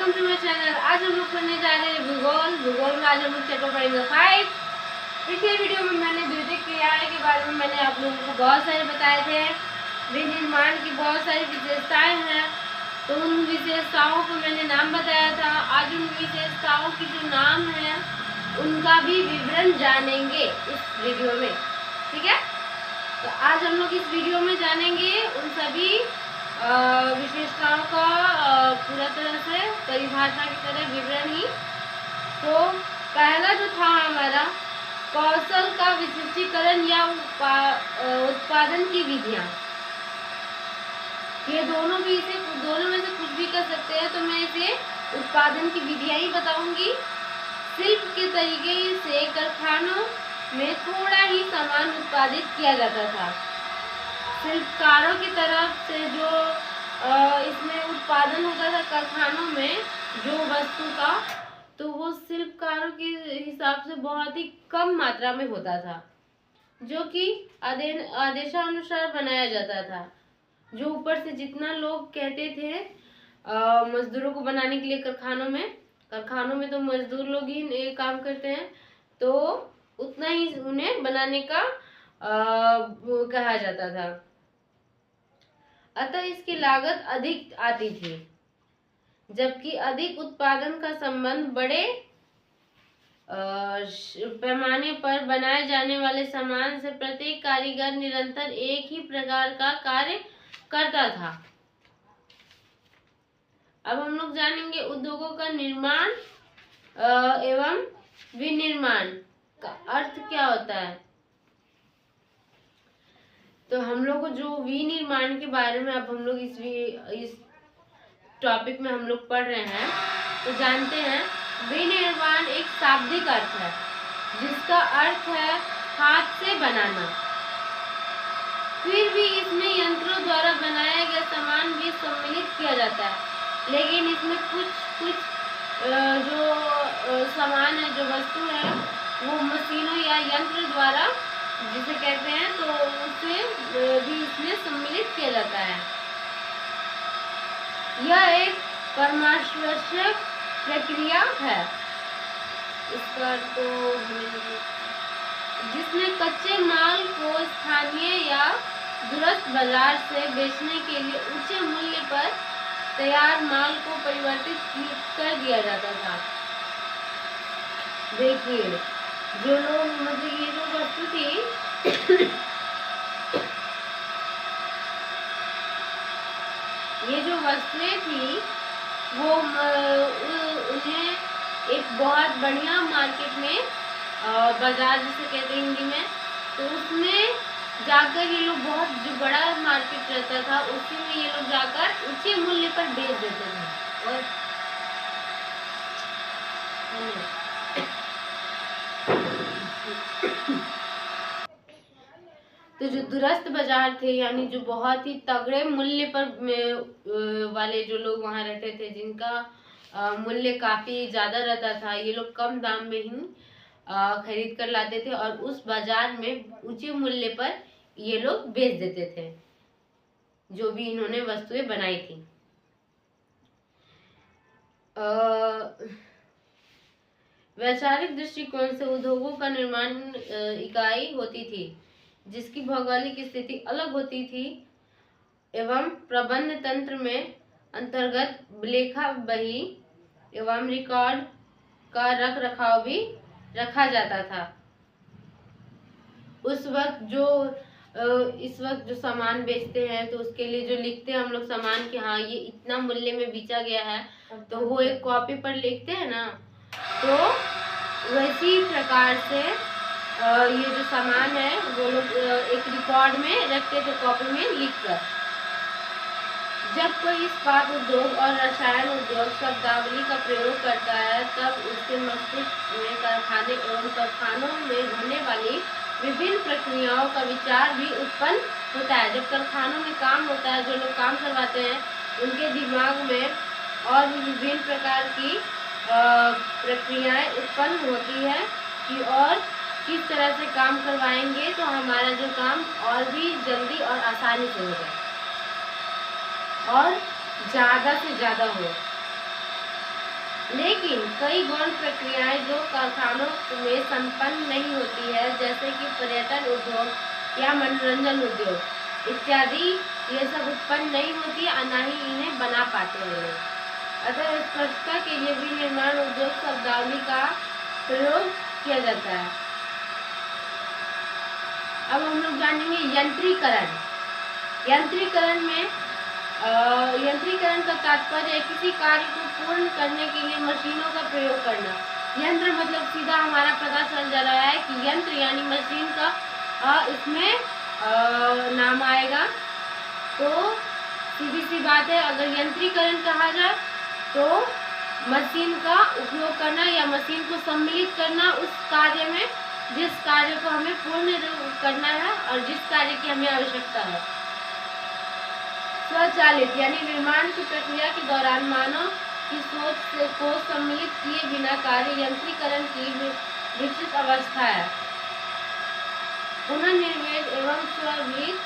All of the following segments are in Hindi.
Welcome to my channel. आज हम लोग पढ़ने जा रहे हैं भूगोल में आज हम लोग चैप्टर पढ़ेंगे 5। पिछले वीडियो में मैंने द्वितीयक क्रियाएं के बारे में मैंने आप लोगों को बहुत सारे बताए थे। विनिर्माण की बहुत सारी विशेषताएं हैं, तो उन विशेषताओं को मैंने नाम बताया था। आज उन विशेषताओं की जो नाम है उनका भी विवरण जानेंगे इस वीडियो में, ठीक है। तो आज हम लोग इस वीडियो में जानेंगे उन सभी विशेषताओं का पूरा तरह से परिभाषा की तरह विवरण ही। तो पहला जो था हमारा कौशल का विशिष्टीकरण या उत्पादन की विधियां, ये दोनों में से कुछ भी कर सकते हैं, तो मैं इसे उत्पादन की विधियां ही बताऊंगी। शिल्प के तरीके से कारखानों में थोड़ा ही सामान उत्पादित किया जाता था। शिल्पकारों की तरफ से जो इसमें उत्पादन होता था कारखानों में जो वस्तु का, तो वो शिल्पकारों के हिसाब से बहुत ही कम मात्रा में होता था, जो कि आदेशानुसार बनाया जाता था। जो ऊपर से जितना लोग कहते थे मजदूरों को बनाने के लिए कारखानों में तो मजदूर लोग ही काम करते हैं, तो उतना ही उन्हें बनाने का कहा जाता था। अतः इसकी लागत अधिक आती थी, जबकि अधिक उत्पादन का संबंध बड़े पैमाने पर बनाए जाने वाले सामान से प्रत्येक कारीगर निरंतर एक ही प्रकार का कार्य करता था। अब हम लोग जानेंगे उद्योगों का निर्माण एवं विनिर्माण का अर्थ क्या होता है। तो हम लोग जो विनिर्माण के बारे में अब हम लोग इस टॉपिक में हम लोग पढ़ रहे हैं, तो जानते हैं विनिर्माण एक शाब्दिक अर्थ है जिसका अर्थ है हाथ से बनाना। फिर भी इसमें यंत्रों द्वारा बनाया गया सामान भी सम्मिलित किया जाता है, लेकिन इसमें कुछ जो सामान है, जो वस्तु है, वो मशीनों या यंत्र द्वारा जिसे कहते हैं, तो उसे भी इसमें सम्मिलित किया जाता है। यह एक परमावश्यक प्रक्रिया है इसका, तो जिसमें कच्चे माल को स्थानीय या दूरस्थ बाजार से बेचने के लिए ऊंचे मूल्य पर तैयार माल को परिवर्तित कर दिया जाता था। देखिए, जो लोग मतलब ये जो वस्तु थी ये जो वस्तुएं थी वो उन्हें एक बहुत बढ़िया मार्केट में बाजार जिसे कहते हैं हिंदी में, तो उसमें जाकर ये लोग बहुत जो बड़ा मार्केट रहता था उसी में ये लोग जाकर ऊंचे मूल्य पर बेच देते थे। और तो जो दूरस्थ बाजार थे, यानी जो बहुत ही तगड़े मूल्य पर वाले जो लोग वहां रहते थे, जिनका मूल्य काफी ज्यादा रहता था, ये लोग कम दाम में ही खरीद कर लाते थे और उस बाजार में ऊंचे मूल्य पर ये लोग बेच देते थे जो भी इन्होंने वस्तुएं बनाई थी। वैचारिक दृष्टिकोण से उद्योगों का निर्माण इकाई होती थी जिसकी भौगोलिक स्थिति अलग होती थी एवं प्रबंध तंत्र में अंतर्गत लेखा बही एवं रिकॉर्ड का रख रखाव भी रखा जाता था। उस वक्त इस वक्त जो सामान बेचते हैं, तो उसके लिए जो लिखते हैं हम लोग सामान कि हाँ ये इतना मूल्य में बेचा गया है, तो वो एक कॉपी पर लिखते हैं ना, तो वैसी प्रकार से ये जो सामान है वो लोग एक रिकॉर्ड में रखते थे, कॉपी में लिखकर। जब कोई इस्पात उद्योग और रसायन उद्योग शब्दावली का प्रयोग करता है, तब उसके मस्तिष्क में कारखाने एवं कारखानों में होने वाली विभिन्न प्रक्रियाओं का विचार भी उत्पन्न होता है। जब कारखानों में काम होता है, जो लोग काम करवाते हैं, उनके दिमाग में और भी विभिन्न प्रकार की प्रक्रियाएं उत्पन्न होती है कि और किस तरह से काम करवाएंगे तो हमारा जो काम और भी जल्दी और आसानी से हो जाए और ज़्यादा से ज़्यादा हो। लेकिन कई गौण प्रक्रियाएं जो कारखानों में संपन्न नहीं होती है, जैसे कि पर्यटन उद्योग या मनोरंजन उद्योग इत्यादि, ये सब उत्पन्न नहीं होती और न ही इन्हें बना पाते हैं लोग। अतः स्पष्टता के लिए भी निर्माण उद्योग शब्दावली का प्रयोग किया जाता है। अब हम लोग जानेंगे यंत्रीकरण। यंत्रीकरण में यंत्रीकरण का तात्पर्य है किसी कार्य को पूर्ण करने के लिए मशीनों का प्रयोग करना। यंत्र मतलब सीधा हमारा पता चल जा रहा है कि यंत्र यानी मशीन का इसमें नाम आएगा। तो सीधी सी बात है, अगर यंत्रीकरण कहा जाए तो मशीन का उपयोग करना या मशीन को सम्मिलित करना उस कार्य में जिस कार्य को हमें पूर्ण करना है और जिस कार्य की हमें आवश्यकता है। स्वचालित यानी निर्माण की प्रक्रिया के दौरान मानव की सोच को सम्मिलित किए बिना कार्य यंत्रीकरण की विकसित अवस्था है। पुनर्निर्मित एवं स्वचालित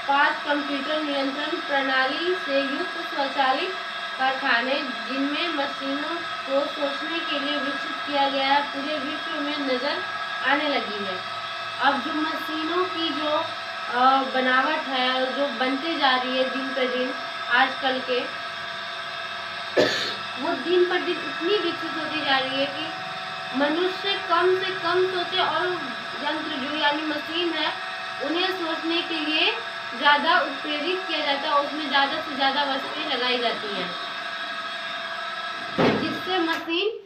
5 कंप्यूटर नियंत्रण प्रणाली से युक्त स्वचालित कारखाने जिनमें मशीनों को सोचने के लिए विकसित किया गया है, पूरे विश्व में नजर आने लगी है। अब जो मशीनों की जो बनावट है, जो बनते जा रही है दिन पर दिन आजकल के, वो दिन पर दिन इतनी विकसित होती जा रही है कि मनुष्य कम से कम सोचे और यंत्र जो यानी मशीन है उन्हें सोचने के लिए ज्यादा उत्प्रेरित किया जाता है, उसमें ज्यादा से ज्यादा वस्तुएं लगाई जाती हैं, जिससे मशीन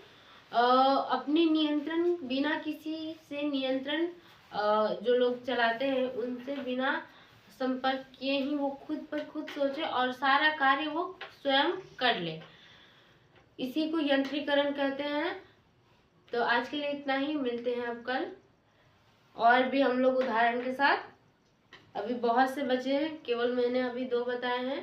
अपने नियंत्रण बिना किसी से नियंत्रण जो लोग चलाते हैं उनसे बिना संपर्क किए ही वो खुद पर खुद सोचे और सारा कार्य वो स्वयं कर ले। इसी को यंत्रीकरण कहते हैं। तो आज के लिए इतना ही, मिलते हैं अब कल और भी हम लोग उदाहरण के साथ। अभी बहुत से बचे हैं, केवल मैंने अभी 2 बताए हैं।